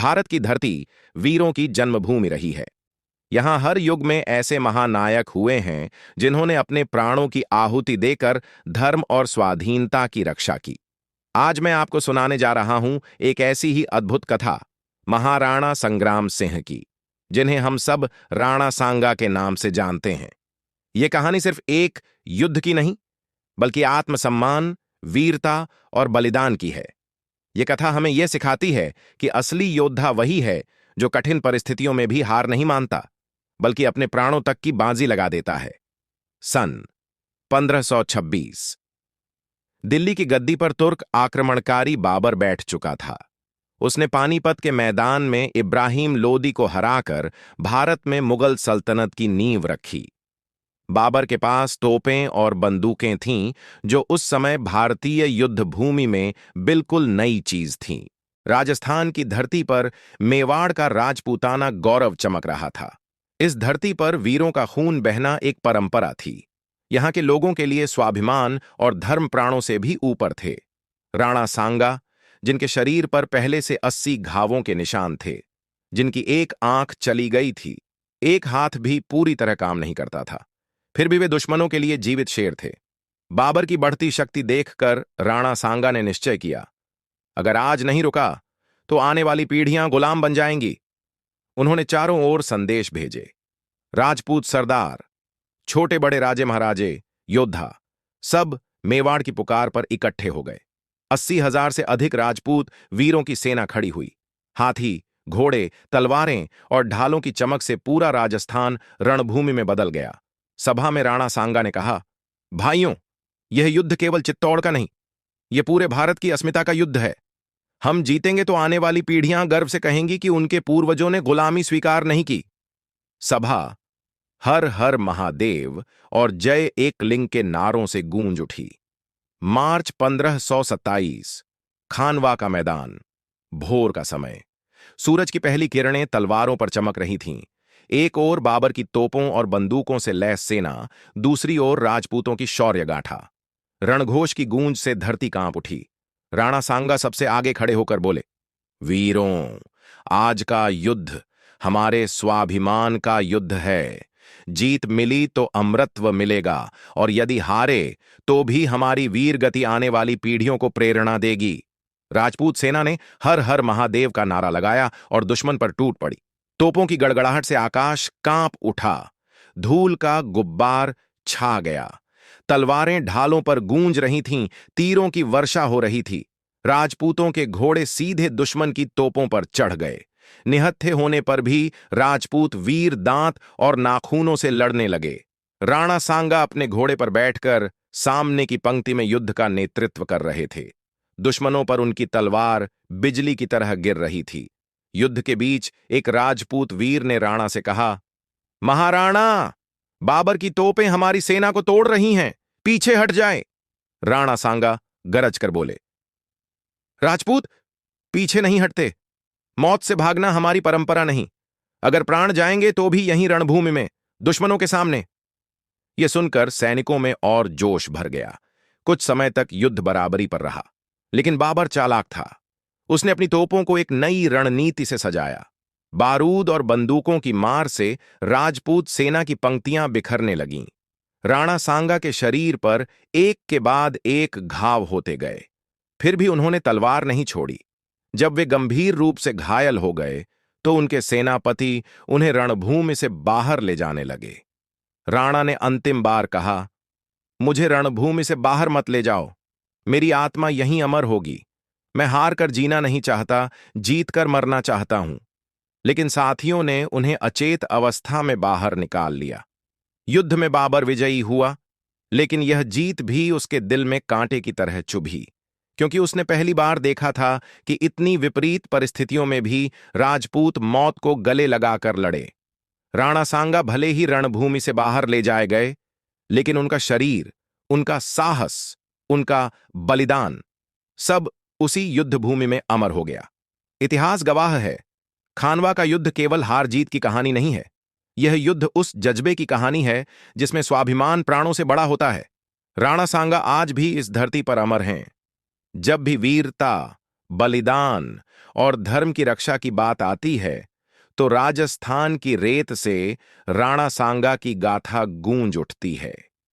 भारत की धरती वीरों की जन्मभूमि रही है। यहां हर युग में ऐसे महानायक हुए हैं जिन्होंने अपने प्राणों की आहुति देकर धर्म और स्वाधीनता की रक्षा की। आज मैं आपको सुनाने जा रहा हूं एक ऐसी ही अद्भुत कथा, महाराणा संग्राम सिंह की, जिन्हें हम सब राणा सांगा के नाम से जानते हैं। यह कहानी सिर्फ एक युद्ध की नहीं, बल्कि आत्मसम्मान, वीरता और बलिदान की है। यह कथा हमें यह सिखाती है कि असली योद्धा वही है जो कठिन परिस्थितियों में भी हार नहीं मानता, बल्कि अपने प्राणों तक की बाजी लगा देता है। सन 1526 दिल्ली की गद्दी पर तुर्क आक्रमणकारी बाबर बैठ चुका था। उसने पानीपत के मैदान में इब्राहिम लोदी को हराकर भारत में मुगल सल्तनत की नींव रखी। बाबर के पास तोपें और बंदूकें थीं जो उस समय भारतीय युद्ध भूमि में बिल्कुल नई चीज थीं। राजस्थान की धरती पर मेवाड़ का राजपूताना गौरव चमक रहा था। इस धरती पर वीरों का खून बहना एक परंपरा थी। यहां के लोगों के लिए स्वाभिमान और धर्म प्राणों से भी ऊपर थे। राणा सांगा, जिनके शरीर पर पहले से 80 घावों के निशान थे, जिनकी एक आंख चली गई थी, एक हाथ भी पूरी तरह काम नहीं करता था, फिर भी वे दुश्मनों के लिए जीवित शेर थे। बाबर की बढ़ती शक्ति देखकर राणा सांगा ने निश्चय किया, अगर आज नहीं रुका तो आने वाली पीढ़ियां गुलाम बन जाएंगी। उन्होंने चारों ओर संदेश भेजे। राजपूत सरदार, छोटे बड़े राजे महाराजे, योद्धा, सब मेवाड़ की पुकार पर इकट्ठे हो गए। 80,000 से अधिक राजपूत वीरों की सेना खड़ी हुई। हाथी, घोड़े, तलवारें और ढालों की चमक से पूरा राजस्थान रणभूमि में बदल गया। सभा में राणा सांगा ने कहा, भाइयों, यह युद्ध केवल चित्तौड़ का नहीं, यह पूरे भारत की अस्मिता का युद्ध है। हम जीतेंगे तो आने वाली पीढ़ियां गर्व से कहेंगी कि उनके पूर्वजों ने गुलामी स्वीकार नहीं की। सभा हर हर महादेव और जय एकलिंग के नारों से गूंज उठी। मार्च 1527, खानवा का मैदान, भोर का समय। सूरज की पहली किरणें तलवारों पर चमक रही थीं। एक ओर बाबर की तोपों और बंदूकों से लैस सेना, दूसरी ओर राजपूतों की शौर्य गाथा। रणघोष की गूंज से धरती कांप उठी। राणा सांगा सबसे आगे खड़े होकर बोले, वीरों, आज का युद्ध हमारे स्वाभिमान का युद्ध है। जीत मिली तो अमरत्व मिलेगा, और यदि हारे तो भी हमारी वीर गति आने वाली पीढ़ियों को प्रेरणा देगी। राजपूत सेना ने हर हर महादेव का नारा लगाया और दुश्मन पर टूट पड़ी। तोपों की गड़गड़ाहट से आकाश कांप उठा। धूल का गुब्बार छा गया। तलवारें ढालों पर गूंज रही थीं, तीरों की वर्षा हो रही थी। राजपूतों के घोड़े सीधे दुश्मन की तोपों पर चढ़ गए। निहत्थे होने पर भी राजपूत वीर दांत और नाखूनों से लड़ने लगे। राणा सांगा अपने घोड़े पर बैठकर सामने की पंक्ति में युद्ध का नेतृत्व कर रहे थे। दुश्मनों पर उनकी तलवार बिजली की तरह गिर रही थी। युद्ध के बीच एक राजपूत वीर ने राणा से कहा, महाराणा, बाबर की तोपें हमारी सेना को तोड़ रही हैं, पीछे हट जाएं। राणा सांगा गरज कर बोले, राजपूत, पीछे नहीं हटते। मौत से भागना हमारी परंपरा नहीं। अगर प्राण जाएंगे तो भी यहीं रणभूमि में, दुश्मनों के सामने। यह सुनकर सैनिकों में और जोश भर गया। कुछ समय तक युद्ध बराबरी पर रहा, लेकिन बाबर चालाक था। उसने अपनी तोपों को एक नई रणनीति से सजाया। बारूद और बंदूकों की मार से राजपूत सेना की पंक्तियां बिखरने लगीं। राणा सांगा के शरीर पर एक के बाद एक घाव होते गए, फिर भी उन्होंने तलवार नहीं छोड़ी। जब वे गंभीर रूप से घायल हो गए तो उनके सेनापति उन्हें रणभूमि से बाहर ले जाने लगे। राणा ने अंतिम बार कहा, मुझे रणभूमि से बाहर मत ले जाओ, मेरी आत्मा यहीं अमर होगी। मैं हार कर जीना नहीं चाहता, जीत कर मरना चाहता हूं। लेकिन साथियों ने उन्हें अचेत अवस्था में बाहर निकाल लिया। युद्ध में बाबर विजयी हुआ, लेकिन यह जीत भी उसके दिल में कांटे की तरह चुभी, क्योंकि उसने पहली बार देखा था कि इतनी विपरीत परिस्थितियों में भी राजपूत मौत को गले लगाकर लड़े। राणा सांगा भले ही रणभूमि से बाहर ले जाए गए, लेकिन उनका शरीर, उनका साहस, उनका बलिदान, सब उसी युद्ध भूमि में अमर हो गया। इतिहास गवाह है, खानवा का युद्ध केवल हार जीत की कहानी नहीं है। यह युद्ध उस जज्बे की कहानी है जिसमें स्वाभिमान प्राणों से बड़ा होता है। राणा सांगा आज भी इस धरती पर अमर हैं। जब भी वीरता, बलिदान और धर्म की रक्षा की बात आती है तो राजस्थान की रेत से राणा सांगा की गाथा गूंज उठती है।